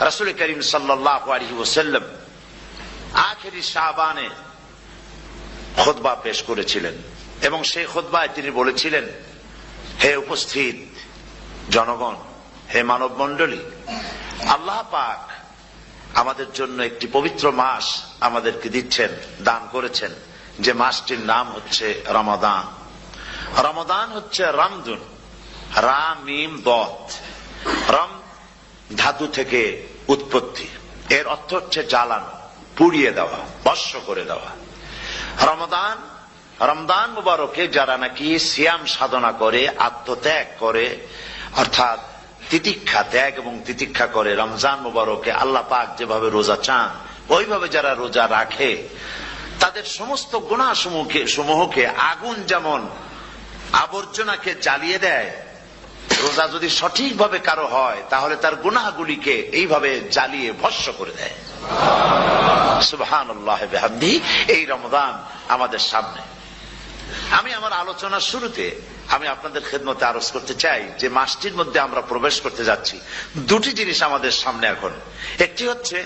রাসূল করিম সাল্লাল্লাহু আলাইহি ওয়াসাল্লাম আখেরি শাবানে খুতবা পেশ করেছিলেন এবং সেই খুতবায় তিনি বলেছিলেন, হে উপস্থিত জনগণ, হে মানব মণ্ডলী, আল্লাহ পাক আমাদের জন্য একটি পবিত্র মাস আমাদেরকে দিচ্ছেন, দান করেছেন, যে মাসটির নাম হচ্ছে রমাদান। রমাদান হচ্ছে রামদুন, রা মিম দত, রম ধাতু থেকে উৎপত্তি, এর অর্থ হচ্ছে জ্বালানো, পুড়িয়ে দেওয়া, ভস্ম করে দেওয়া। রমাদান, রমজান মুবারকে যারা নাকি সিয়াম সাধনা করে, আত্মত্যাগ করে, অর্থাৎ তিতিক্ষা, ত্যাগ এবং তিতিক্ষা করে, রমজান মুবারকে আল্লাহ পাক যেভাবে রোজা চান ওইভাবে যারা রোজা রাখে, তাদের সমস্ত গুনাহ সমূহকে আগুন যেমন আবর্জনাকে জ্বালিয়ে দেয়, রোজা যদি সঠিকভাবে কারো হয় তাহলে তার গুনাহগুলিকে এইভাবে জ্বালিয়ে ভস্ম করে দেয়। সুবহানাল্লাহ বিহামদিহি। এই রমাদান আমাদের সামনে। আমি আমার আলোচনার শুরুতে আমি আপনাদের খেদমতে আরজ করতে চাই যে মাসটির মধ্যে আমরা প্রবেশ করতে যাচ্ছি, দুটি জিনিস আমাদের সামনে এখন। একটি হচ্ছে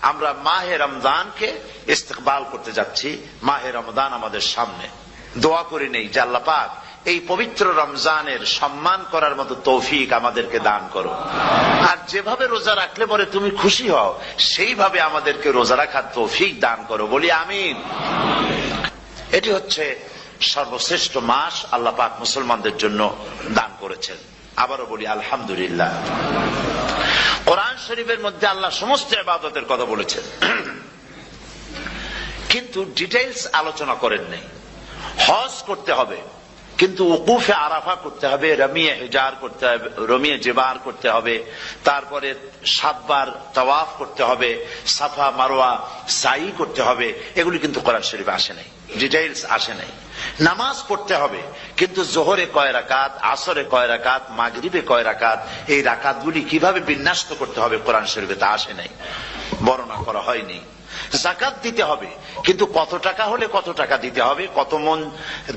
আমরা মাহে রমজানকে ইস্তেকবাল করতে যাচ্ছি, মাহে রমজান আমাদের সামনে। দোয়া করে নেই যে আল্লাহ পাক এই পবিত্র রমজানের সম্মান করার মতো তৌফিক আমাদেরকে দান করো, আর যেভাবে রোজা রাখলে পরে তুমি খুশি হও সেইভাবে আমাদেরকে রোজা রাখার তৌফিক দান করো, বলি আমিন। এটি হচ্ছে সর্বশ্রেষ্ঠ মাস আল্লাহ পাক মুসলমানদের জন্য দান করেছেন। আবারও বলি আলহামদুলিল্লাহ। কোরআন শরীফের মধ্যে আল্লাহ সমস্ত ইবাদতের কথা বলেছেন, কিন্তু ডিটেইলস আলোচনা করেন নাই। হজ করতে হবে, কিন্তু উকুফে আরাফা করতে হবে, রমিয়ে হিজার করতে হবে, রমিয়ে জিবার করতে হবে, তারপরে 7 বার তাওয়াফ করতে হবে, সাফা মারওয়া সাই করতে হবে। এগুলি কিন্তু কোরআন শরীফে আসে নাই, ডিটেইলস আসে নাই। নামাজ পড়তে হবে, কিন্তু জোহরে কয় রাকাত, আসরে কয় রাকাত, মাগরিবে কয় রাকাত, এই রাকাতগুলি কিভাবে বিন্যস্ত করতে হবে কোরআন শরীফে তা আসে নাই, বর্ণনা করা হয়নি। যাকাত দিতে হবে, কিন্তু কত টাকা হলে কত টাকা দিতে হবে, কত মন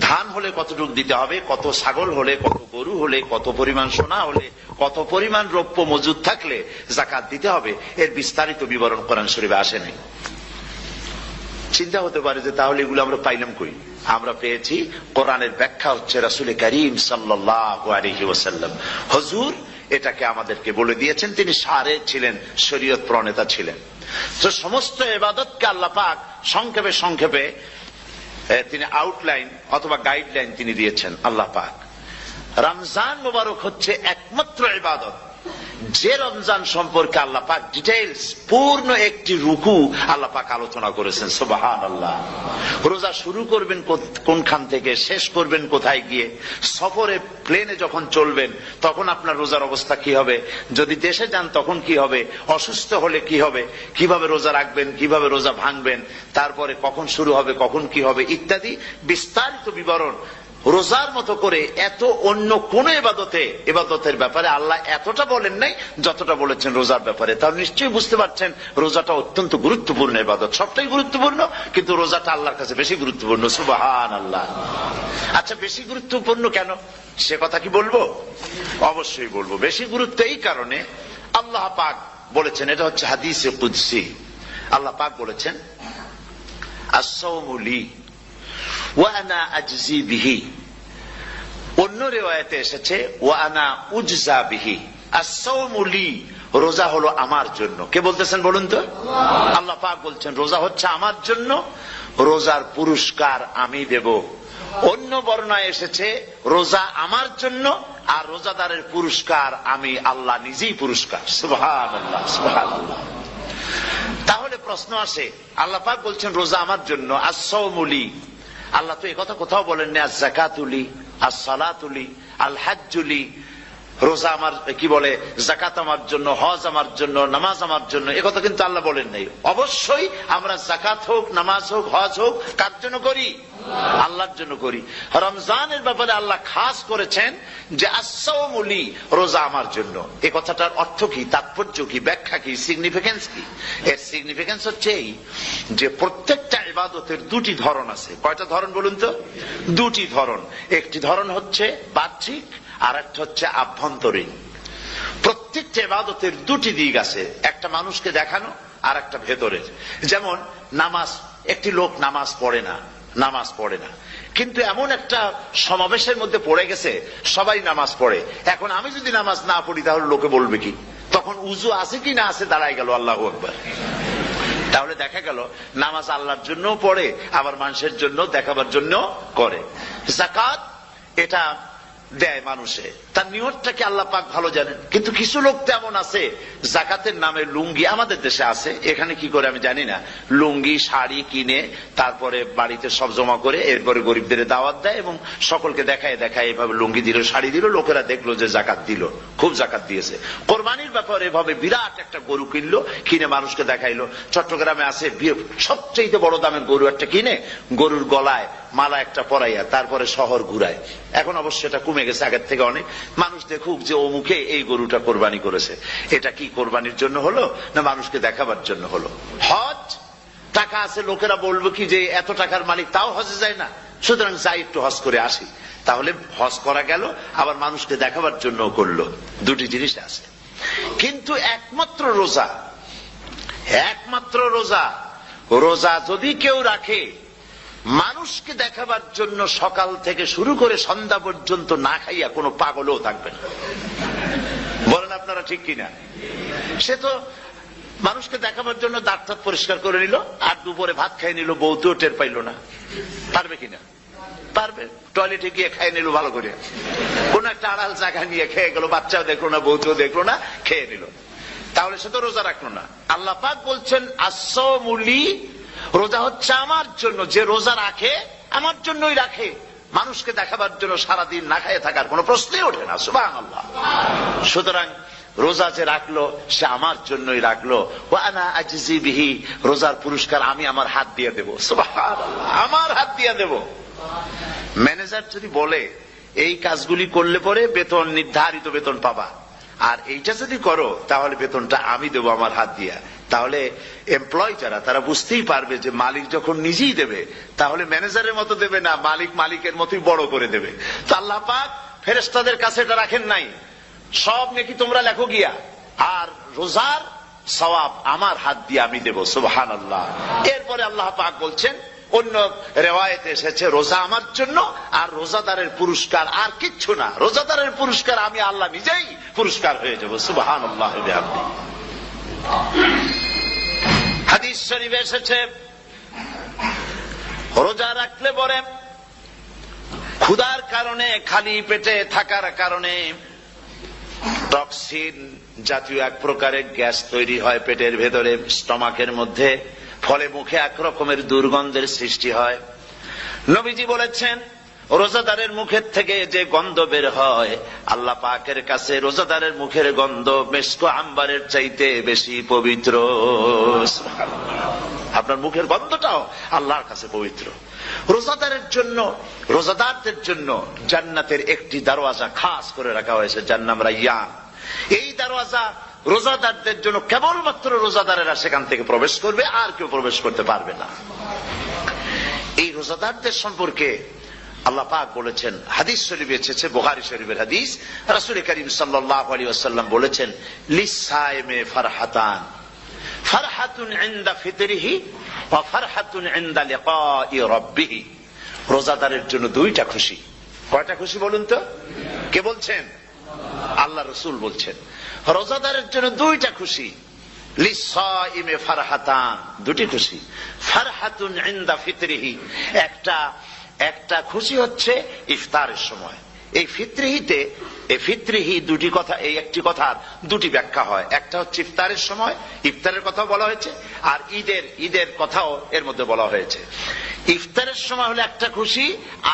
ধান হলে কতটুকু দিতে হবে, কত ছাগল হলে, কত গরু হলে, কত পরিমাণ সোনা হলে, কত পরিমাণ রৌপ্য মজুদ থাকলে যাকাত দিতে হবে, এর বিস্তারিত বিবরণ কোরআন শরীফে আসে নাই। চিন্তা হতে পারে যে তাহলে এগুলো আমরা পাইলাম কই? আমরা পেয়েছি কোরআনের ব্যাখ্যা হচ্ছে রাসূল করিম সাল্লাল্লাহু আলাইহি ওয়াসাল্লাম, হুজুর এটাকে আমাদেরকে বলে দিয়েছেন। তিনি সারে ছিলেন, শরীয়ত প্রণেতা ছিলেন। তো সমস্ত ইবাদতকে আল্লাহ পাক সংক্ষেপে সংক্ষেপে তিনি আউটলাইন অথবা গাইডলাইন তিনি দিয়েছেন আল্লাহ পাক। রমজান মুবারক হচ্ছে একমাত্র ইবাদত যে রমজান সম্পর্কে আল্লাহ পাক ডিটেইলস পূর্ণ একটি রুকু আল্লাহ পাক আলোচনা করেছেন। সুবহানাল্লাহ। রোজা শুরু করবেন কোনখান থেকে, শেষ করবেন কোথায় গিয়ে, সফরে প্লেনে যখন চলবেন তখন আপনার রোজার অবস্থা কি হবে, যদি দেশে যান তখন কি হবে, অসুস্থ হলে কি হবে, কিভাবে রোজা রাখবেন, কিভাবে রোজা ভাঙবেন, তারপরে কখন শুরু হবে, কখন কি হবে ইত্যাদি বিস্তারিত বিবরণ। রোজার মতো করে এত অন্য কোন ইবাদতের ব্যাপারে আল্লাহ এতটা বলেন নাই যতটা বলেছেন রোজার ব্যাপারে। তাহলে নিশ্চয়ই বুঝতে পারছেন রোজাটা অত্যন্ত গুরুত্বপূর্ণ ইবাদত। সবটাই গুরুত্বপূর্ণ, কিন্তু রোজাটা আল্লাহর কাছে বেশি গুরুত্বপূর্ণ। সুবহানাল্লাহ। আচ্ছা, বেশি গুরুত্বপূর্ণ কেন সে কথা কি বলবো? অবশ্যই বলবো। বেশি গুরুত্ব এই কারণে, আল্লাহ পাক বলেছেন, এটা হচ্ছে হাদিসে কুদসি। আল্লাহ পাক বলেছেন, আস-সাওমু লি ওয়া আনা আজজি বিহি। অন্য রিওয়ায়াতে এসেছে ওয়া আনা উজজা বিহি। আস-সাওমু লি, রোজা হলো আমার জন্য। কে বলতেছেন বলুন তো? আল্লাহ পাক বলছেন রোজা হচ্ছে আমার জন্য, রোজার পুরস্কার আমি দেব। অন্য বর্ণনায় এসেছে রোজা আমার জন্য আর রোজাদারের পুরস্কার আমি আল্লাহ নিজেই পুরস্কার। সুবহানাল্লাহ, সুবহানাল্লাহ। তাহলে প্রশ্ন আসে, আল্লাহ পাক বলছেন রোজা আমার জন্য, আস-সাওমু লি। আল্লাহ তো একথা কোথাও বলেননি আজ-যাকাতুলি, আস-সালাতুলি, আল-হাজ্জুলি। রোজা আমার কি বলে, যাকাত আমার জন্য, হজ আমার জন্য, নামাজ আমার জন্য, একথা কিন্তু আল্লাহ বলেন নাই। অবশ্যই আমরা যাকাত হোক, নামাজ হোক, হজ হোক কার জন্য করি? আল্লাহর জন্য করি। রমজানের ব্যাপারে আল্লাহ খাস করেছেন যে আস-সাওমু লি, রোজা আমার জন্য। এই কথাটার অর্থ কি, তাৎপর্য কি, ব্যাখ্যা কি, সিগনিফিকেন্স কি? এর সিগনিফিকেন্স হচ্ছে এই যে প্রত্যেকটা ইবাদতের দুটি ধরন আছে। কয়টা ধরন বলুন তো? দুটি ধরন। একটি ধরন হচ্ছে বাহ্যিক আর একটা হচ্ছে আভ্যন্তরীণ। প্রত্যেকটা ইবাদতের দুটি দিক আছে, একটা মানুষকে দেখানো আর একটা ভেতরের। যেমন নামাজ, একটি লোক নামাজ পড়ে না, কিন্তু এমন একটা সমাবেশের মধ্যে পড়ে গেছে, সবাই নামাজ পড়ে। এখন আমি যদি নামাজ না পড়ি তাহলে লোকে বলবে কি? তখন উজু আছে কি না আছে দাঁড়ায় গেল আল্লাহু আকবার। তাহলে দেখা গেল নামাজ আল্লাহর জন্য পড়ে, আবার মানুষের জন্য দেখাবার জন্য করে। যাকাত এটা দেয় মানুষে, তার নিয়তটাকে আল্লাহ পাক ভালো জানেন। কিন্তু কিছু লোক তেমন আছে, যাকাতের নামে লুঙ্গি, আমাদের দেশে আছে, এখানে কি করে আমি জানি না, লুঙ্গি শাড়ি কিনে তারপরে বাড়িতে সব জমা করে এরপরে গরিবদের দাওয়াত দেয় এবং সকলকে দেখায় এভাবে লুঙ্গি দিল, শাড়ি দিল, লোকেরা দেখলো যে যাকাত দিল, খুব যাকাত দিয়েছে। কোরবানির ব্যাপারে এভাবে বিরাট একটা গরু কিনলো, কিনে মানুষকে দেখাইলো। চট্টগ্রামে আছে সবচেয়ে বড় দামের গরু একটা কিনে গরুর গলায় মালা একটা পরাইয়া তারপরে শহর ঘুরায়। এখন অবশ্য এটা কমে গেছে আগের থেকে অনেক। মানুষ দেখুক যে ও মুখে এই গরুটা কোরবানি করেছে। এটা কি কোরবানির জন্য হলো না মানুষকে দেখাবার জন্য হলো? হজ, টাকা আছে, লোকেরা বলবো কি যে এত টাকার মালিক তাও হজে যায় না, সুতরাং যাই একটু হজ করে আসি। তাহলে হজ করা গেল, আবার মানুষকে দেখাবার জন্য করলো। দুটি জিনিস আছে। কিন্তু একমাত্র রোজা যদি কেউ রাখে মানুষকে দেখাবার জন্য, সকাল থেকে শুরু করে সন্ধ্যা পর্যন্ত না খাইয়া কোনো পাগলও থাকবে না। বলেন আপনারা ঠিক কিনা? সে তো মানুষকে দেখাবার জন্য দাঁত পরিষ্কার করে নিল আর দুপুরে ভাত খাই নিল, বউতেও টের পাইল না। পারবে কিনা? পারবে। টয়লেটে গিয়ে খাই নিল ভালো করে, কোন একটা আড়াল জায়গা নিয়ে খেয়ে গেল, বাচ্চাও দেখলো না, বউতেও দেখলো না, খেয়ে নিল। তাহলে সে তো রোজা রাখলো না। আল্লাহ পাক বলছেন আসসামুলি, রোজা হচ্ছে আমার জন্য। যে রোজা রাখে আমার জন্যই রাখে, মানুষকে দেখাবার জন্য সারাদিন না খাইয়ে থাকার কোন প্রশ্নই ওঠে না। সুবহানাল্লাহ। সুতরাং রোজা যে রাখলো সে আমার জন্যই রাখলো। ওয়া আনা আজজি বিহি, রোজার পুরস্কার আমি আমার হাত দিয়ে দেব। সুবহানাল্লাহ, আমার হাত দিয়ে দেব। ম্যানেজার যদি বলে এই কাজগুলি করলে পরে বেতন, নির্ধারিত বেতন পাবা, আর এইটা যদি করো তাহলে বেতনটা আমি দেবো আমার হাত দিয়া, তাহলে এমপ্লয় যারা তারা বুঝতেই পারবে যে মালিক যখন নিজেই দেবে তাহলে ম্যানেজারের মতো দেবে না, মালিক মালিকের মতোই বড় করে দেবে। তো আল্লাহ পাক ফেরেশতাদের কাছে এটা রাখেন নাই, সব নাকি তোমরা লেখো গিয়া, আর রোজার সওয়াব আমার হাত দিয়ে আমি দেব। সুবহানাল্লাহ। এরপরে আল্লাহ পাক বলছেন, অন্য রিওয়ায়েতে এসেছে রোজা আমার জন্য, আর রোজাদারের পুরস্কার আর কিচ্ছু না, রোজাদারের পুরস্কার আমি আল্লাহ নিজেই পুরস্কার হয়ে যাব। সুবহানাল্লাহ। হাদিস শরীফে এসেছে রোজা রাখলে পরে ক্ষুধার কারণে, খালি পেটে থাকার কারণে টক্সিন জাতীয় এক প্রকারের গ্যাস তৈরি হয় পেটের ভেতরে, স্টমাকের মধ্যে, ফলে মুখে এক রকমের দুর্গন্ধের সৃষ্টি হয়। নবীজি বলেছেন রোজাদারের মুখের থেকে যে গন্ধ বের হয় আল্লাহ পাকের কাছে রোজাদারের মুখের গন্ধ মেশক আম্বারের চাইতে বেশি পবিত্র। আপনার মুখের গন্ধটাও আল্লাহর কাছে পবিত্র। রোজাদারের জন্য, রোজাদারদের জন্য জান্নাতের একটি দরওয়াজা খাস করে রাখা হয়েছে, যার নাম রায়্যান। এই দরওয়াজা রোজাদারদের জন্য, কেবলমাত্র রোজাদারেরা সেখান থেকে প্রবেশ করবে, আর কেউ প্রবেশ করতে পারবে না। এই রোজাদারদের সম্পর্কে আল্লাহ পাক বলেছেন, হাদিস শরীফে এসেছে, বুখারী শরীফের হাদিস, রাসূল করিম সাল্লাল্লাহু আলাইহি ওয়াসাল্লাম বলেছেন, লিসাইমে ফারহাতান, ফারহাতুন ইনদা ফিতরিহি ওয়া ফারহাতুন ইনদা লিকাই রাব্বিহি। রোজাদারের জন্য দুইটা খুশি। কয়টা খুশি বলুন তো? কে বলছেন? আল্লাহ রাসূল বলছেন রোজাদারের জন্য দুইটা খুশি। লিসাইমে ফারহাতান, দুটি খুশি। ফারহাতুন ইনদা ফিতরিহি, একটা খুশি হচ্ছে ইফতারের সময়। এই ফিতরিহিতে, এই ফিতরিহি দুটি কথা, এই একটি কথার দুটি ব্যাখ্যা হয়। একটা হচ্ছে ইফতারের সময়, ইফতারের কথা বলা হয়েছে, আর ঈদের কথাও এর মধ্যে বলা হয়েছে। ইফতারের সময় হলো একটা খুশি,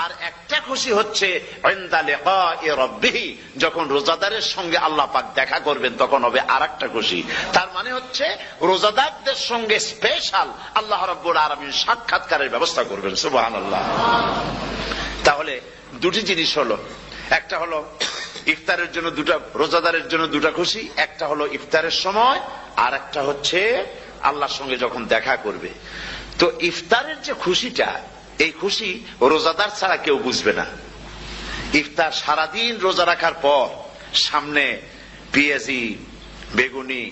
আর একটা খুশি হচ্ছে ইনদা লিকাই রাব্বিহি, যখন রোজাদারের সঙ্গে আল্লাহ পাক দেখা করবেন তখন হবে আরেকটা খুশি। তার মানে হচ্ছে রোজাদারদের সঙ্গে স্পেশাল আল্লাহ রাব্বুল আলামিন সাক্ষাৎকারের ব্যবস্থা করবেন। সুবহানাল্লাহ। তাহলে দুটি জিনিস হলো, একটা হলো ইফতারের জন্য দুটা, রোজাদারের জন্য দুটা খুশি, একটা হলো ইফতারের সময়, আর একটা হচ্ছে আল্লাহর সঙ্গে যখন দেখা করবে। তো ইফতারের যে খুশিটা, এই খুশি রোজাদার ছাড়া কেউ বুঝবে না। ইফতার সারাদিন রোজা রাখার পর সামনে পেঁয়াজি, বেগুনি,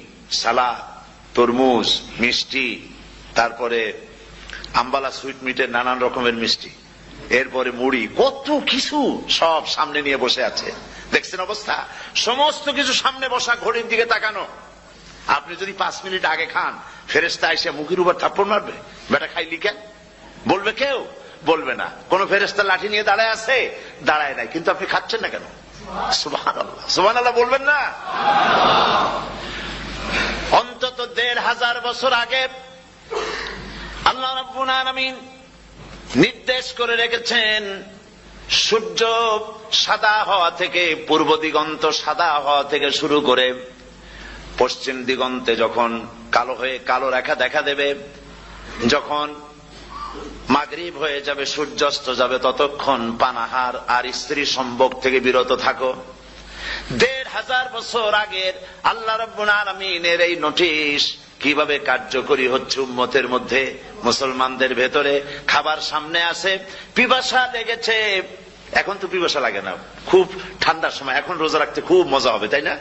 সালাদ, তরমুজ, মিষ্টি, তারপরে আম্বালা সুইট মিটের নানান রকমের মিষ্টি, এরপরে মুড়ি, কত কিছু সব সামনে নিয়ে বসে আছে। দেখছেন অবস্থা? সমস্ত কিছু সামনে বসা, ঘড়ির দিকে তাকানো। আপনি যদি 5 মিনিট আগে খান, ফেরেশতা এসে মুখের উপর থাপ্পড় মারবে, বেটা খাইলি কেন? বলবে কেউ? বলবে না। কোন ফেরেশতা লাঠি নিয়ে দাঁড়ায় আছে? দাঁড়ায় নাই। কিন্তু আপনি খাচ্ছেন না কেন? সুবহানাল্লাহ, সুবহানাল্লাহ বলবেন না? অন্তত 1500 বছর আগে আল্লাহ রাব্বুল আলামিন নির্দেশ করে রেখেছেন, সূর্য সাদা হওয়া থেকে, পূর্ব দিগন্ত সাদা হওয়া থেকে শুরু করে পশ্চিম দিগন্তে যখন কালো হয়ে কালো রেখা দেখা দেবে, যখন মাগরিব হয়ে যাবে, সূর্যাস্ত যাবে, ততক্ষণ পানাহার আর স্ত্রী সম্ভোগ থেকে বিরত থাকো। 1500 বছর আগের আল্লাহ রাব্বুল আলামিনের এই নোটিশ কিভাবে কার্যকরী হচ্ছে উম্মতের মধ্যে, মুসলমানদের ভেতরে। খাবার সামনে আসে, পিপাসা লেগেছে। এখন তো পিপাসা লাগে না, খুব ঠান্ডার সময়, এখন রোজা রাখতে খুব মজা হবে, তাই না?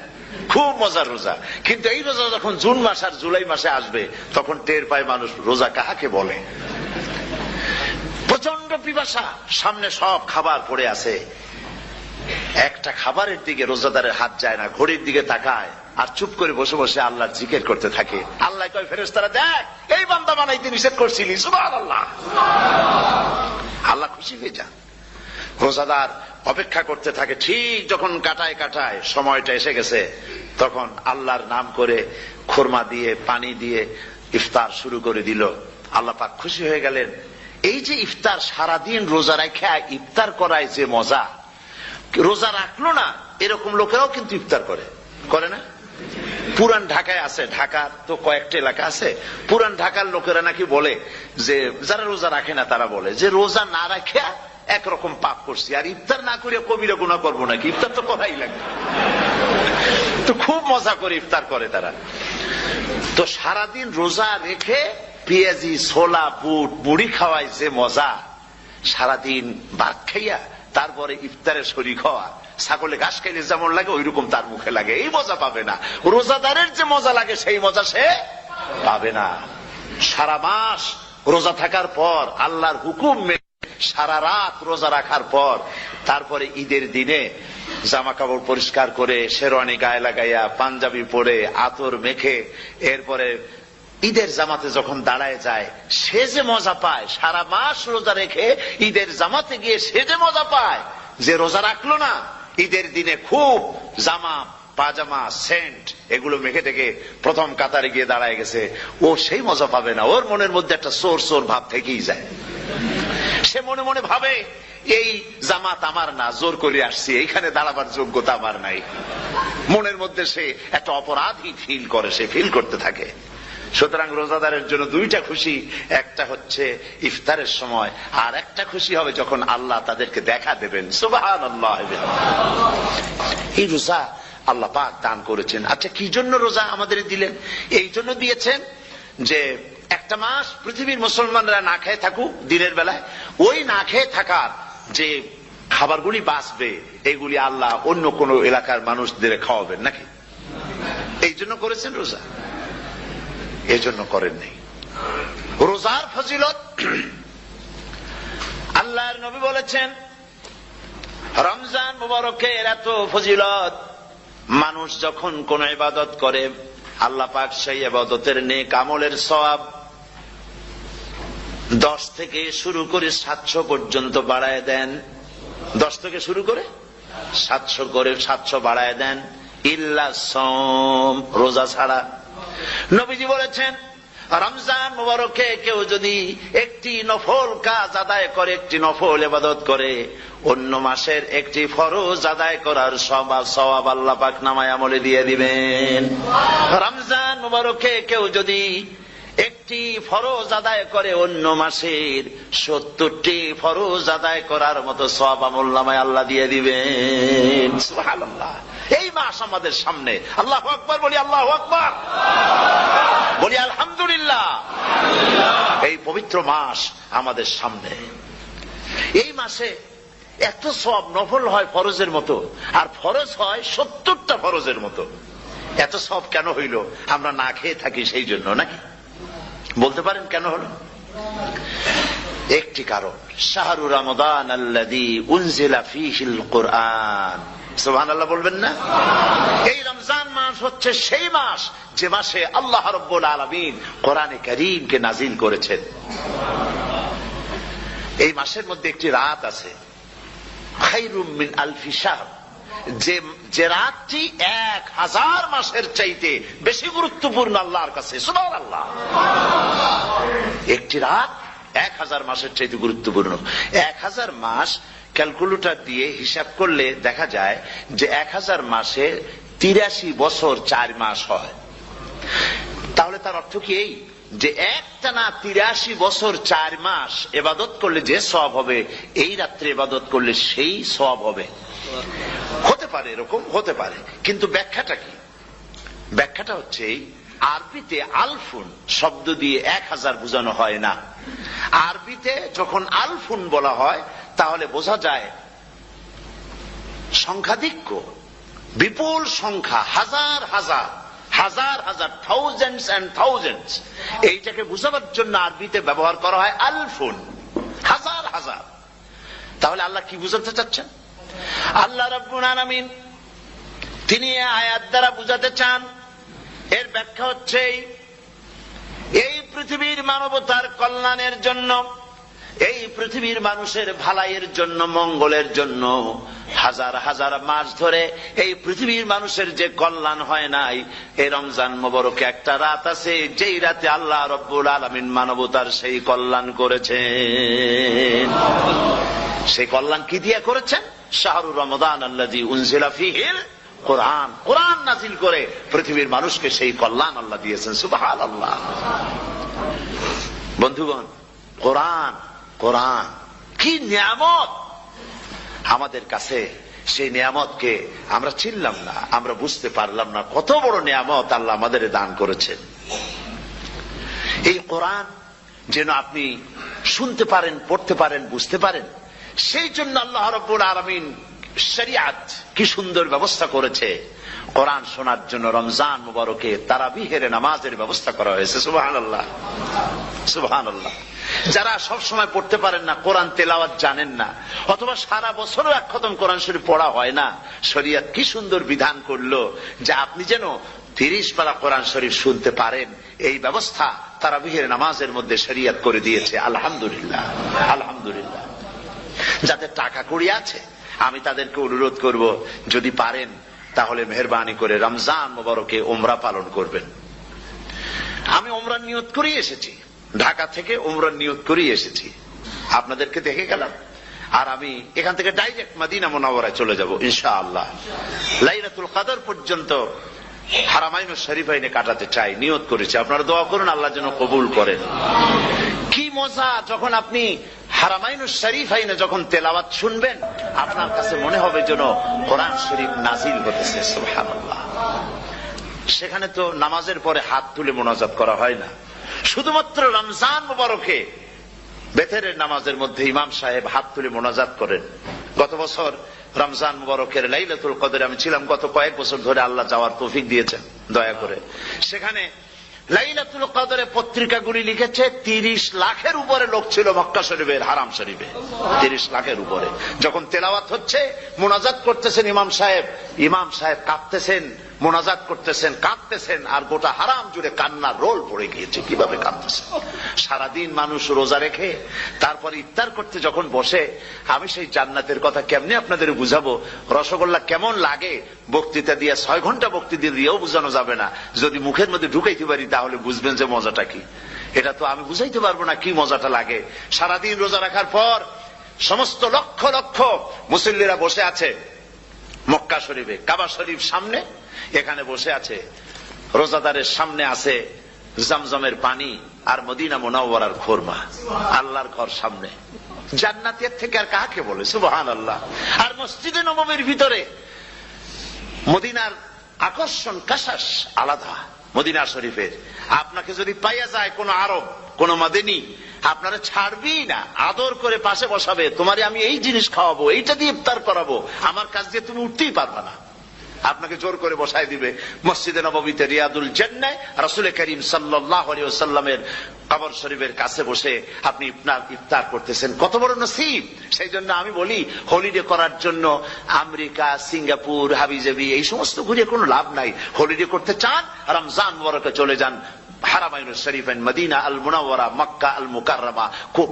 খুব মজার রোজা। কিন্তু এই রোজা যখন জুন মাস আর জুলাই মাসে আসবে, তখন টের পায় মানুষ রোজা কাহাকে বলে। প্রচন্ড পিপাসা, সামনে সব খাবার পড়ে আছে, একটা খাবারের দিকে রোজাদারের হাত যায় না, ঘড়ির দিকে তাকায় আর চুপ করে বসে বসে আল্লাহর জিকির করতে থাকে। আল্লাহ কয়, ফেরেশতারা দেখ, এই বান্দা বানাইতে নিষেধ করছিলি, সুবহানাল্লাহ। আল্লাহ খুশি হয়ে যান। রোজাদার অপেক্ষা করতে থাকে। ঠিক যখন কাটায় কাটায় সময়টা এসে গেছে, তখন আল্লাহর নাম করে খুরমা দিয়ে, পানি দিয়ে ইফতার শুরু করে দিল। আল্লাহ পাক খুশি হয়ে গেলেন। এই যে ইফতার, সারাদিন রোজা রাখা ইফতার করায় যে মজা, রোজা রাখলো না এরকম লোকেরাও কিন্তু ইফতার করে, করে না? পুরান ঢাকায় আছে, ঢাকার তো কয়েকটা এলাকা আছে, পুরান ঢাকার লোকেরা নাকি বলে যে, যারা রোজা রাখে না তারা বলে যে, রোজা না রাখা একরকম পাপ করছি, আর ইফতার না করে কবিরা গুনাহ করবো নাকি, ইফতার তো করাই লাগবে। তো খুব মজা করে ইফতার করে তারা। তো সারাদিন রোজা রেখে পেঁয়াজি, ছোলা, বুট, মুড়ি খাওয়ায় যে মজা, সারাদিন ভাত খাইয়া তারপরে ইফতারে শরীক হওয়া, ছাগলে ঘাস খাইলে যেমন লাগে ওইরকম তার মুখে লাগে, এই মজা পাবে না। রোজাদারের যে মজা লাগে সেই মজা সে পাবে না। সারা মাস রোজা থাকার পর, আল্লাহর হুকুম মেনে সারা রাত রোজা রাখার পর, তারপরে ঈদের দিনে জামা কাপড় পরিষ্কার করে, শেরওয়ানি গায়ে লাগাইয়া, পাঞ্জাবি পরে, আতর মেখে, এরপরে ঈদের জামাতে যখন দাঁড়ায় যায়, সে যে মজা পায়, সারা মাস রোজা রেখে ঈদের জামাতে গিয়ে সে যে মজা পায়, যে রোজা রাখলো না, ঈদের দিনে খুব জামা, পাজামা, সেন্ট এগুলো মেখে টেকে প্রথম কাতারে গিয়ে দাঁড়ায় গেছে, ও সেই মজা পাবে না। ওর মনের মধ্যে একটা চোর চোর ভাব থেকেই যায়। সে মনে মনে ভাবে, এই জামাত আমার না, জোর করে আসছি, এইখানে দাঁড়াবার যোগ্যতা আমার নাই। মনের মধ্যে সে একটা অপরাধী ফিল করে, সে ফিল করতে থাকে। সুতরাং রোজাদারের জন্য দুইটা খুশি, একটা হচ্ছে ইফতারের সময়, আর একটা খুশি হবে যখন আল্লাহ তাদেরকে দেখা দেবেন। সুবহানাল্লাহ। এই রোজা আল্লাহ পাক দান করেছেন। আচ্ছা, কি জন্য রোজা আমাদের দিলেন? এই জন্য দিয়েছেন যে একটা মাস পৃথিবীর মুসলমানরা না খেয়ে থাকুক দিনের বেলায়, ওই না খেয়ে থাকার যে খাবারগুলি বাঁচবে, এগুলি আল্লাহ অন্য কোন এলাকার মানুষদের খাওয়াবেন নাকি? এই জন্য করেছেন রোজা, এই জন্য করেন নাই। রোজার ফজিলত আল্লাহর নবী বলেছেন, রমজান মুবারকের এত ফজিলত, মানুষ যখন কোন ইবাদত করে, আল্লাহ পাক সেই ইবাদতের নেক আমলের সওয়াব 10 থেকে শুরু করে 700 পর্যন্ত বাড়ায় দেন। 10 থেকে শুরু করে 700 করে 700 বাড়ায় দেন, ইল্লা সাওম, রোজা ছাড়া। নবীজি বলেছেন, রমজান মুবারকে কেউ যদি একটি নফল কাজ আদায় করে, একটি নফল ইবাদত করে, অন্য মাসের একটি ফরজ আদায় করার সওয়াব আল্লাহ পাক নামায় আমলে দিয়ে দিবেন। রমজান মুবারকে কেউ যদি একটি ফরজ আদায় করে, অন্য মাসের 70টি ফরজ আদায় করার মতো সওয়াব আমল নামায় আল্লাহ দিয়ে দিবেন। সুবহানাল্লাহ। এই মাস আমাদের সামনে, আল্লাহু আকবার বলি, আল্লাহু আকবার বলি, আলহামদুলিল্লাহ। এই পবিত্র মাস আমাদের সামনে। এই মাসে এত সওয়াব, নফল হয় ফরজের মতো, আর ফরজ হয় 70টা ফরজের মতো। এত সব কেন হইল? আমরা না খেয়ে থাকি সেই জন্য নাকি? বলতে পারেন কেন হলো? একটি কারণ, শাহরু রমাদান আল্লাযী উনজিলা ফীহিল কুরআন। সুবহানাল্লাহ বলবেন না? এই রমজান মাস হচ্ছে সেই মাস যে মাসে আল্লাহ রাব্বুল আলামিন কোরআনে কারীমকে নাজিল করেছেন। এই মাসের মধ্যে একটি রাত আছে, খায়রুম মিন আলফি শাহর, যে রাতটি 1000 মাসের চাইতে বেশি গুরুত্বপূর্ণ আল্লাহর কাছে। সুবহানাল্লাহ। একটি রাত 1000 মাসের চাইতে গুরুত্বপূর্ণ। 1000 মাস ক্যালকুলেটর দিয়ে হিসাব করলে দেখা যায় যে 1000 মাসে 83 বছর 4 মাস হয়। তাহলে তার অর্থ কি এই যে একটানা 83 বছর 4 মাস ইবাদত করলে যে সওয়াব হবে, এই রাত্রে ইবাদত করলে সেই সওয়াব হবে? হতে পারে, এরকম হতে পারে, কিন্তু ব্যাখ্যাটা কি? ব্যাখ্যাটা হচ্ছে আরবিতে আলফুন শব্দ দিয়ে 1000 বোঝানো হয় না। আরবিতে যখন আলফুন বলা হয় তাহলে বোঝা যায় সংখ্যাধিক্য, বিপুল সংখ্যা, হাজার হাজার, হাজার হাজার, থাউজেন্ডস এন্ড থাউজেন্ডস। এইটাকে বোঝাবার জন্য আরবিতে ব্যবহার করা হয় আলফুন, হাজার হাজার। তাহলে আল্লাহ কি বুঝাতে চাচ্ছেন? আল্লাহ রাব্বুল আলামিন তিনি আয়াত দ্বারা বুঝাতে চান, এর ব্যাখ্যা হচ্ছে এই পৃথিবীর মানবতার কল্যাণের জন্য, এই পৃথিবীর মানুষের ভালাইয়ের জন্য, মঙ্গলের জন্য হাজার হাজার মাস ধরে এই পৃথিবীর মানুষের যে কল্যাণ হয় নাই, এই রমজান মোবারকে একটা রাত আছে যেই রাতে আল্লাহ রাব্বুল আলামিন মানবতার সেই কল্যাণ করেছেন। সেই কল্যাণ কি দিয়ে করেছেন? শাহরু রমাদান আল্লাযী উনজিলা ফীহিল কোরআন, কোরআন নাজিল করে পৃথিবীর মানুষকে সেই কল্যাণ আল্লাহ দিয়েছেন। সুবহানাল্লাহ। বন্ধুগণ, কোরআন, কোরআন কি নিয়ামত আমাদের কাছে! সেই নিয়ামতকে আমরা চিনলাম না, আমরা বুঝতে পারলাম না কত বড় নিয়ামত আল্লাহ আমাদের দান করেছেন। এই কোরআন যেন আপনি শুনতে পারেন, পড়তে পারেন, বুঝতে পারেন, সেই জন্য আল্লাহ রাব্বুল আলামিন শরিয়াত কি সুন্দর ব্যবস্থা করেছে। কোরআন শোনার জন্য রমজান মুবারকে তারাবিহের নামাজের ব্যবস্থা করা হয়েছে। সুবহানাল্লাহ, সুবহানাল্লাহ। যারা সব সময় পড়তে পারেন না, কোরআন তেলাওয়াত জানেন না, অথবা সারা বছরও এক খতম কোরআন শরীফ পড়া হয় না, শরিয়াত কি সুন্দর বিধান করলো যে আপনি যেন 30 পারা কোরআন শরীফ শুনতে পারেন। এই ব্যবস্থা তারাবিহের নামাজের মধ্যে শরিয়াত করে দিয়েছে। আলহামদুলিল্লাহ, আলহামদুলিল্লাহ। যাদের টাকা কড়ি আছে আমি তাদেরকে অনুরোধ করব, যদি পারেন তাহলে মেহেরবানি করে রমজান মুবারকে উমরা পালন করবেন। আমি উমরার নিয়ত করেই এসেছি, ঢাকা থেকে উমরার নিয়ত করেই এসেছি, আপনাদেরকে দেখে গেলাম। আর আমি এখান থেকে ডাইরেক্ট মদিনা মুনাওয়ারায় চলে যাব ইনশাআল্লাহ। লাইলাতুল কদর পর্যন্ত হারামাইনুশ শরীফাইনে কাটাতে চাই, নিয়ত করেছি। আপনারা দোয়া করুন আল্লাহ যেন কবুল করেন। কি মজা যখন আপনি হারামাইনুশ শরীফাইনে যখন তেলাওয়াত শুনবেন, আপনার কাছে মনে হবে যেন কোরআন শরীফ নাজিল হতেছে। সুবহানাল্লাহ। সেখানে তো নামাজের পরে হাত তুলে মোনাজাত করা হয় না, শুধুমাত্র রমজান মুবারকে বেতেরের নামাজের মধ্যে ইমাম সাহেব হাত তুলে মোনাজাত করেন। গত বছর রমজান মুবারকের লাইলাতুল কদরে আমি ছিলাম, গত কয়েক বছর ধরে আল্লাহ যাওয়ার তৌফিক দিয়েছেন দয়া করে। সেখানে লাইলাতুল কদরে পত্রিকাগুলি লিখেছে 30 লাখের উপরে লোক ছিল মক্কা শরীফের, হারাম শরীফে 30 লাখের উপরে। যখন তেলাওয়াত হচ্ছে, মোনাজাত করতেছেন ইমাম সাহেব কাঁদতেছেন, মোনাজাত করতেছেন, কাঁদতেছেন, আর গোটা হারাম জুড়ে কান্নার রোল পড়ে গিয়েছে। কিভাবে কাঁদতেছেন! সারাদিন মানুষ রোজা রেখে তারপরে ইফতার করতে যখন বসে, আমি সেই জান্নাতের কথা কেমনে আপনাদের বুঝাবো? রসগোল্লা কেমন লাগে বক্তৃতা দিয়ে 6 ঘন্টা বক্তৃতা দিয়েও বুঝানো যাবে না। যদি মুখের মধ্যে ঢুকাইতে পারি তাহলে বুঝবেন যে মজাটা কি। এটা তো আমি বুঝাইতে পারবো না কি মজাটা লাগে। সারাদিন রোজা রাখার পর সমস্ত লক্ষ লক্ষ মুসল্লিরা বসে আছে মক্কা শরীফে, কাবা শরীফ সামনে, এখানে বসে আছে। রোজাদারের সামনে আছে জমজমের পানি আর মদিনা মুনাওয়ারার খুরমা। আল্লাহর ঘর সামনে, জান্নাতের থেকে আর কাকে বলে! সুবহানাল্লাহ। আর মসজিদে নববীর ভিতরে মদিনার আকর্ষণ কাশাস আলাদা। মদিনা শরীফের আপনাকে যদি পাইয়া যায় কোন আরব, কোন মাদানী, আপনারা ছাড়বি না, আদর করে পাশে বসাবে, তোমারে আমি এই জিনিস খাওয়াবো, এইটা দিয়ে ইফতার করাবো, আমার কাছ দিয়ে তুমি উঠতেই পারবে না। আপনাকে জোর করে বসায় দিবে মসজিদে নববীতে রিয়াদুল জান্নাহ রাসূল করিম সাল্লাল্লাহু আলাইহি ওয়াসাল্লামের কবর শরীফের কাছে বসে আপনি ইফতার করতেছেন, কত বড় নসিব। সেই জন্য আমি বলি হলিডে করার জন্য আমেরিকা, সিঙ্গাপুর, হাবিজাবি এই সমস্ত ঘুরে কোনো লাভ নাই। হলিডে করতে চান রমজান মুবারকে চলে যান হারামাইনুল শরীফাইন, মদিনা আল মুনাওয়ারা, মক্কা আল মুকাররমা।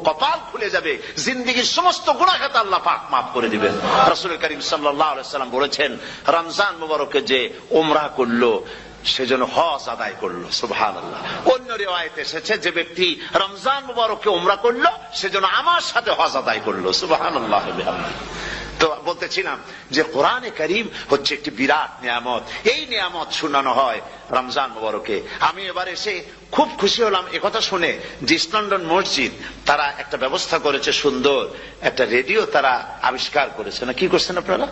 কপাল খুলে যাবে, জিন্দেগীর সমস্ত গুনাহ খাতা আল্লাহ পাক মাফ করে দিবেন। রাসূল করিম সাল্লাল্লাহু আলাইহি ওয়াসাল্লাম বলেছেন রমজান মুবারকে যে উমরা করলো সেজন্য হজ আদায় করলো। সুবহানাল্লাহ। অন্য রিওয়ায়েতে এসেছে যে ব্যক্তি রমজান মুবারকে উমরা করলো সেজন্য আমার সাথে হজ আদায় করলো। সুবহানাল্লাহ। তো বলতেছিলাম যে কোরআনে কারীম হচ্ছে একটি বিরাট নিয়ামত। এই নিয়ামত শোনানো হয় রমজান মুবারকে। আমি এবার এসে খুব খুশি হলাম একথা শুনে যে ইস্ট লন্ডন মসজিদ তারা একটা ব্যবস্থা করেছে, সুন্দর একটা রেডিও তারা আবিষ্কার করেছে। না কি করছেন আপনারা?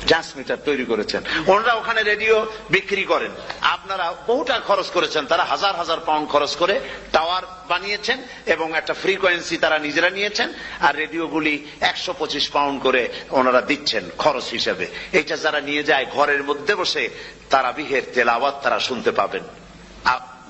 ট্রান্সমিটার তৈরি করেছেন। ওনারা ওখানে রেডিও বিক্রি করেন, আপনারা বহুটা খরচ করেছেন, তারা হাজার হাজার পাউন্ড খরচ করে টাওয়ার বানিয়েছেন এবং একটা ফ্রিকোয়েন্সি তারা নিজেরা নিয়েছেন, আর রেডিওগুলি 125 পাউন্ড করে ওনারা দিচ্ছেন খরচ হিসেবে। এটা যারা নিয়ে যায় ঘরের মধ্যে বসে তারাবিহের তেলাওয়াত তারা শুনতে পাবেন।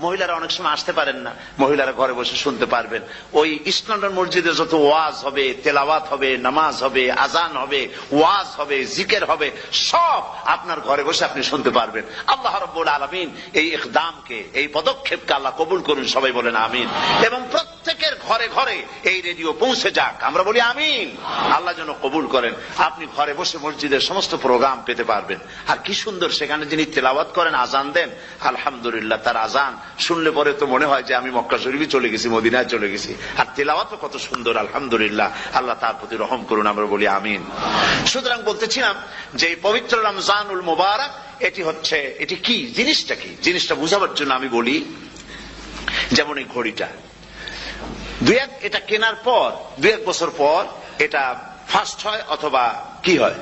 মহিলারা অনেক সময় আসতে পারেন না, মহিলারা ঘরে বসে শুনতে পারবেন। ওই ইস্ট লন্ডন মসজিদে যত ওয়াজ হবে, তেলাওয়াত হবে, নামাজ হবে, আজান হবে, ওয়াজ হবে, জিকির হবে, সব আপনার ঘরে বসে আপনি শুনতে পারবেন। আল্লাহ রাব্বুল আলামিন এই ইকদামকে, এই পদক্ষেপকে আল্লাহ কবুল করুন, সবাই বলেন আমিন। এবং প্রত্যেকের ঘরে ঘরে এই রেডিও পৌঁছে যাক, আমরা বলি আমিন। আল্লাহ যেন কবুল করেন। আপনি ঘরে বসে মসজিদের সমস্ত প্রোগ্রাম পেতে পারবেন। আর কি সুন্দর সেখানে যিনি তেলাওয়াত করেন, আজান দেন, আলহামদুলিল্লাহ, তার আজান শুনলে পরে তো মনে হয় যে আমি মক্কা শরীফে চলে গেছি, মদিনায় চলে গেছি। আর তেলাওয়াতও কত সুন্দর, আলহামদুলিল্লাহ। আল্লাহ তার প্রতি রহম করুন, আমরা বলি আমিন। সুতরাং বলতেছিলাম যে পবিত্র রমজানুল মুবারক এটি কি জিনিসটা, কি জিনিসটা বুঝাবার জন্য আমি বলি, যেমন এই ঘড়িটা এটা কেনার পর 2-1 বছর পর এটা ফাস্ট হয় অথবা কি হয়,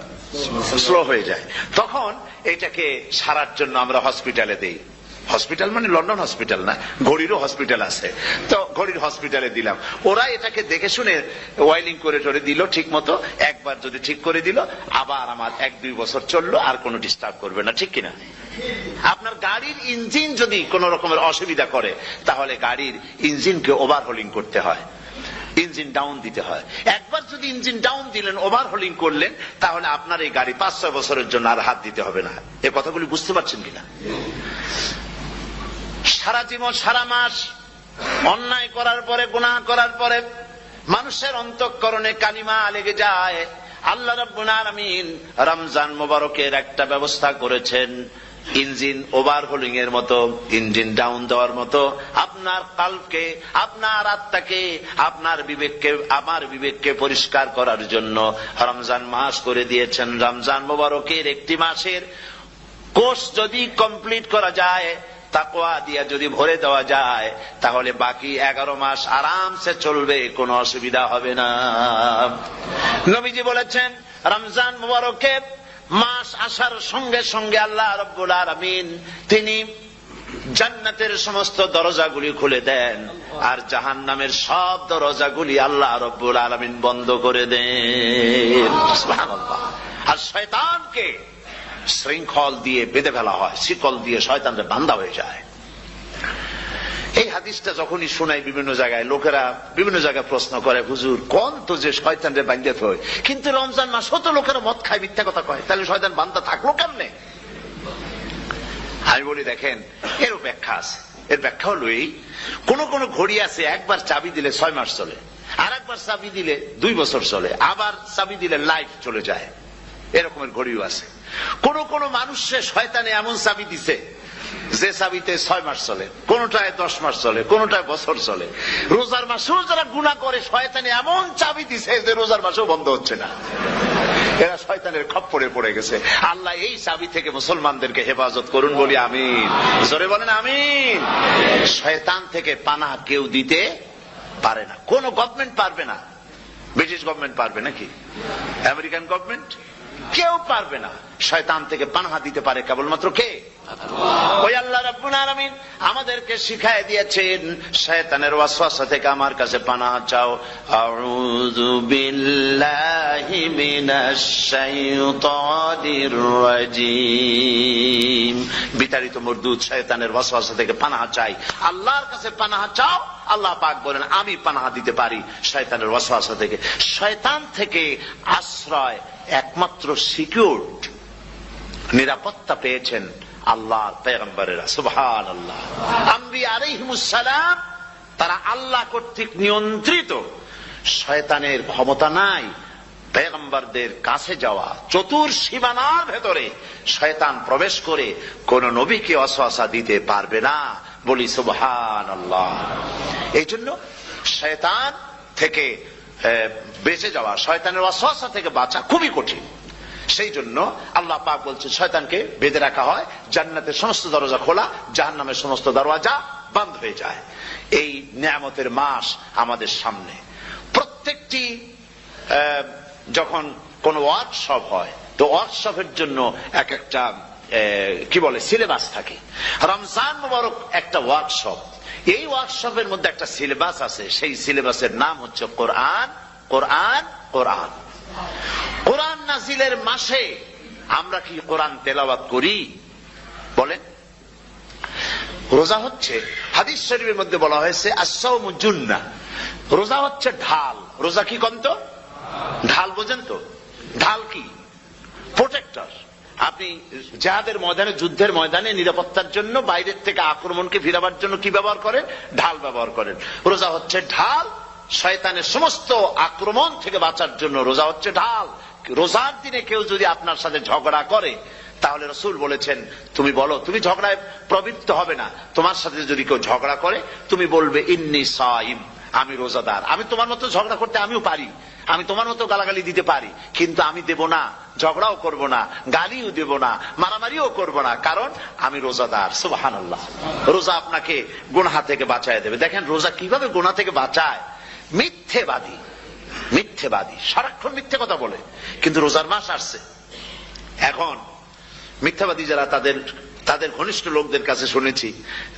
স্লো হয়ে যায়। তখন এটাকে সারার জন্য আমরা হসপিটালে দেই। হসপিটাল মানে লন্ডন হসপিটাল না, ঘড়িরও হসপিটাল আছে। তো ঘড়ির হসপিটালে দিলাম, ওরা এটাকে দেখে শুনে ওয়াইলিং করে টরে দিল ঠিক মতো। একবার যদি ঠিক করে দিল, আবার আমার 1-2 বছর চললো, আর কোনো ডিস্টার্ব করবে না, ঠিক কিনা? আপনার গাড়ির ইঞ্জিন যদি কোন রকমের অসুবিধা করে, তাহলে গাড়ির ইঞ্জিনকে ওভারহোলিং করতে হয়, ইঞ্জিন ডাউন দিতে হয়। একবার যদি ইঞ্জিন ডাউন দিলেন, ওভারহোলিং করলেন, তাহলে আপনার এই গাড়ি 5-6 বছরের জন্য আর হাত দিতে হবে না। এই কথাগুলি বুঝতে পারছেন কিনা? সারা জীবন, সারা মাস অন্যায় করার পরে, গুনাহ করার পরে মানুষের অন্তঃকরণে কালিমা লেগে যায়। আল্লাহ রাব্বুল আলামিন রমজান মুবারকের একটা ব্যবস্থা করেছেন, ইঞ্জিন ওভারহোলিং এর মতো, ইঞ্জিন ডাউন দেওয়ার মতো। আপনার কালকে, আপনার আত্মাকে, আপনার বিবেককে, আমার বিবেককে পরিষ্কার করার জন্য রমজান মাস করে দিয়েছেন। রমজান মুবারকের একটি মাসের কোর্স যদি কমপ্লিট করা যায়, তাকওয়া দিয়া যদি ভরে দেওয়া যায়, তাহলে বাকি 11 মাস আরামসে চলবে, কোনো অসুবিধা হবে না। নবীজি বলেছেন রমজান মুবারকে মাস আসার সঙ্গে সঙ্গে আল্লাহ রাব্বুল আলামিন তিনি জান্নাতের সমস্ত দরজাগুলি খুলে দেন, আর জাহান্নামের সব দরজাগুলি আল্লাহ রাব্বুল আলামিন বন্ধ করে দেন। সুবহানাল্লাহ। আর শয়তানকে শৃঙ্খল দিয়ে বেঁধে ফেলা হয়, শিকল দিয়ে শয়তানরা বান্ধা হয়ে যায়। এই হাদিসটা যখনই শোনাই বিভিন্ন জায়গায়, লোকেরা বিভিন্ন জায়গায় প্রশ্ন করে, হুজুর কোন তো যে শয়তানরে বান্ধতে হয়, কিন্তু রমজান মাস হতো লোকেরা মদ খায়, মিথ্যা কথা কয়, তাহলে শয়তান বান্ধা থাকলো কেমনে? আমি বলি দেখেন, এরও ব্যাখ্যা আছে। এর ব্যাখ্যা হলো এই, কোন কোন ঘড়ি আছে একবার চাবি দিলে 6 মাস চলে, আর একবার চাবি দিলে 2 বছর চলে, আবার চাবি দিলে লাইফ চলে যায়। এরকমের ঘড়িও আছে। কোন কোন মানুষের শয়তানে এমন চাবি দিছে যে চাবিতে 6 মাস চলে, কোনটায় 10 মাস চলে, কোনটায় বছর চলে। রোজার মাসেও যারা গুনাহ করে, শয়তানে এমন চাবি দিছে যে রোজার মাসেও বন্ধ হচ্ছে না। এরা শয়তানের খপ্পরে পড়ে গেছে। আল্লাহ এই চাবি থেকে মুসলমানদেরকে হেফাজত করুন, বলি আমিন। জোরে বলেন আমিন। শয়তান থেকে পানাহ কেউ দিতে পারে না, কোন গভর্নমেন্ট পারবে না। ব্রিটিশ গভর্নমেন্ট পারবে নাকি? American government? কেউ পারবে না। শয়তান থেকে পানাহা দিতে পারে কেবলমাত্র কে? ওই আল্লাহ রাব্বুল আলামিন আমাদেরকে শিখায় দিয়েছেন শয়তানের ওয়াসওয়াসা থেকে আমার কাছে পানাহ চাও। আউযু বিল্লাহি মিনাশ শাইতানির রাজীম। বিতাড়িত মরদুদ শয়তানের ওয়াসওয়াসা থেকে পানাহ চাই, আল্লাহর কাছে পানাহ চাও। আল্লাহ পাক বলেন আমি পানাহ দিতে পারি শয়তানের ওয়াসওয়াসা থেকে। শয়তান থেকে আশ্রয় একমাত্র সিকিউরড, নিরাপত্তা পেয়েছেন আল্লাহর পয়গম্বরেরা। সুবহানাল্লাহ। আম্বিয়া আলাইহিমুস সালাম তারা আল্লাহ কর্তৃক নিয়ন্ত্রিত। শয়তানের ক্ষমতা নাই পয়গম্বরদের কাছে যাওয়া। চতুর সীমানার ভেতরে শয়তান প্রবেশ করে কোন নবীকে ওয়াসওয়াসা দিতে পারবে না। বলি সুবহানাল্লাহ। এই জন্য শয়তান থেকে বেঁচে যাওয়া, শয়তানের ওয়াসওয়াসা থেকে বাঁচা খুবই কঠিন। সেই জন্য আল্লাহ পাক বলছে শয়তানকে বেঁধে রাখা হয়, জান্নাতের সমস্ত দরজা খোলা, জাহান্নামের সমস্ত দরওয়াজা বন্ধ হয়ে যায়। এই নিয়ামতের মাস আমাদের সামনে। প্রত্যেকটি যখন কোন ওয়ার্কশপ হয় তো ওয়ার্কশপের জন্য এক একটা কি বলে সিলেবাস থাকে। রমজান মুবারক একটা ওয়ার্কশপ। এই ওয়ার্কশপের মধ্যে একটা সিলেবাস আছে, সেই সিলেবাসের নাম হচ্ছে কোরআন। কোরআন কোরআন কোরআন নাজিলের মাসে আমরা কি কোরআন তেলাওয়াত করি? বলেন। রোজা হচ্ছে, হাদিস শরীফের মধ্যে বলা হয়েছে আস-সাওমু জুন্নাহ, রোজা হচ্ছে ঢাল। রোজা কি কন্ত? ঢাল। বোঝেন তো ঢাল কি? প্রোটেক্টর। আপনি জিহাদের ময়দানে, যুদ্ধের ময়দানে নিরাপত্তার জন্য, বাইরের থেকে আক্রমণকে ফিরাবার জন্য কি ব্যবহার করেন? ঢাল ব্যবহার করেন। রোজা হচ্ছে ঢাল। শয়তানের সমস্ত আক্রমণ থেকে বাঁচার জন্য রোজা হচ্ছে ঢাল। রোজার দিনে কেউ যদি আপনার সাথে ঝগড়া করে তাহলে রাসূল বলেছেন তুমি বলো, তুমি ঝগড়ায় প্রবৃত্ত হবে না। তোমার সাথে যদি কেউ ঝগড়া করে তুমি বলবে ইন্নী সাইম, আমি রোজাদার। আমি তোমার মতো ঝগড়া করতে আমিও পারি, আমি তোমার মতো গালাগালি দিতে পারি, কিন্তু আমি দেব না, ঝগড়াও করব না, গালিও দেব না, মারামারিও করব না, কারণ আমি রোজাদার। সুবহানাল্লাহ। রোজা আপনাকে গুনাহ থেকে বাঁচায় দেবে। দেখেন রোজা কিভাবে গুনাহ থেকে বাঁচায়। মিথ্যেবাদী, মিথ্যেবাদী সারাক্ষণ মিথ্যে কথা বলে, কিন্তু রোজার মাস আসছে। এখন মিথ্যাবাদী যারা তাদের ঘনিষ্ঠ লোকদের কাছে শুনেছি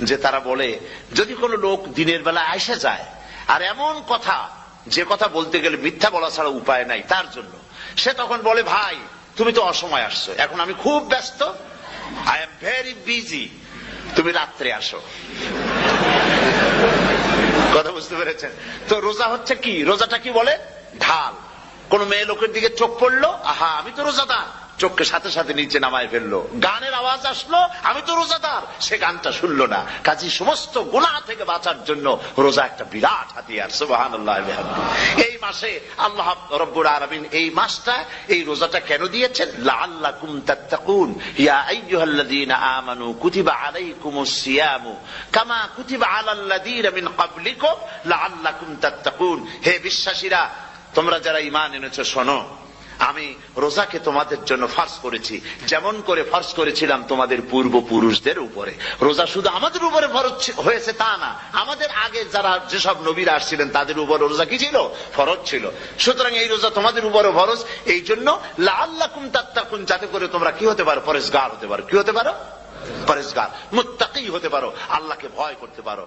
যে তারা বলে যদি কোনো লোক দিনের বেলা আইসা যায় আর এমন কথা যে কথা বলতে গেলে মিথ্যা বলা ছাড়া উপায় নাই তার জন্য, সে তখন বলে ভাই তুমি তো অসময় আসছো, এখন আমি খুব ব্যস্ত, আই এম ভেরি বিজি, তুমি রাত্রে আসো। কথা বুঝতে পেরেছেন তো? রোজা হচ্ছে কি? রোজাটা কি বলে? ঢাল। কোন মেয়ে লোকের দিকে চোখ পড়লো, আহা আমি তো রোজাদার, চোখকে সাথে সাথে নিচে নামায় ফেললো। গানের আওয়াজ আসলো, আমি তো রোজাদার, সে গানটা শুনলো না। কাজী সমস্ত গুনাহ থেকে বাঁচার জন্য রোজা একটা বিরাট হাতিয়ার। সুবহানাল্লাহ। এই মাসে আল্লাহ রাব্বুল আলামিন এই মাসটা, এই রোজাটা কেন দিয়েছেন? লাআল্লাকুম তাত্তাকুন। ইয়া আইয়ুহাল্লাযীনা আমানু কুতিবা আলাইকুমুস সিয়ামু কামা কুতিবা আলাল্লাযীনা মিন ক্বাবলিকুম লাআল্লাকুম তাত্তাকুন। হে বিশ্বাসীরা, তোমরা যারা ঈমান এনেছো শোনো, আমি রোজাকে তোমাদের জন্য ফরজ করেছি যেমন করে ফরজ করেছিলাম তোমাদের পূর্বপুরুষদের উপরে। রোজা শুধু আমাদের উপরে ফরজ হয়েছে তা না, আমাদের আগে যারা যেসব নবীরা আসছিলেন তাদের উপর রোজা কি ছিল? ফরজ ছিল। সুতরাং এই রোজা তোমাদের উপরে ফরজ, এই জন্য লাআল্লাকুম তাত্তাকুন, যাতে করে তোমরা কি হতে পারো? পরেজগার হতে পারো। কি হতে পারো? পরেজগার, মুত্তাকি হতে পারো, আল্লাহকে ভয় করতে পারো।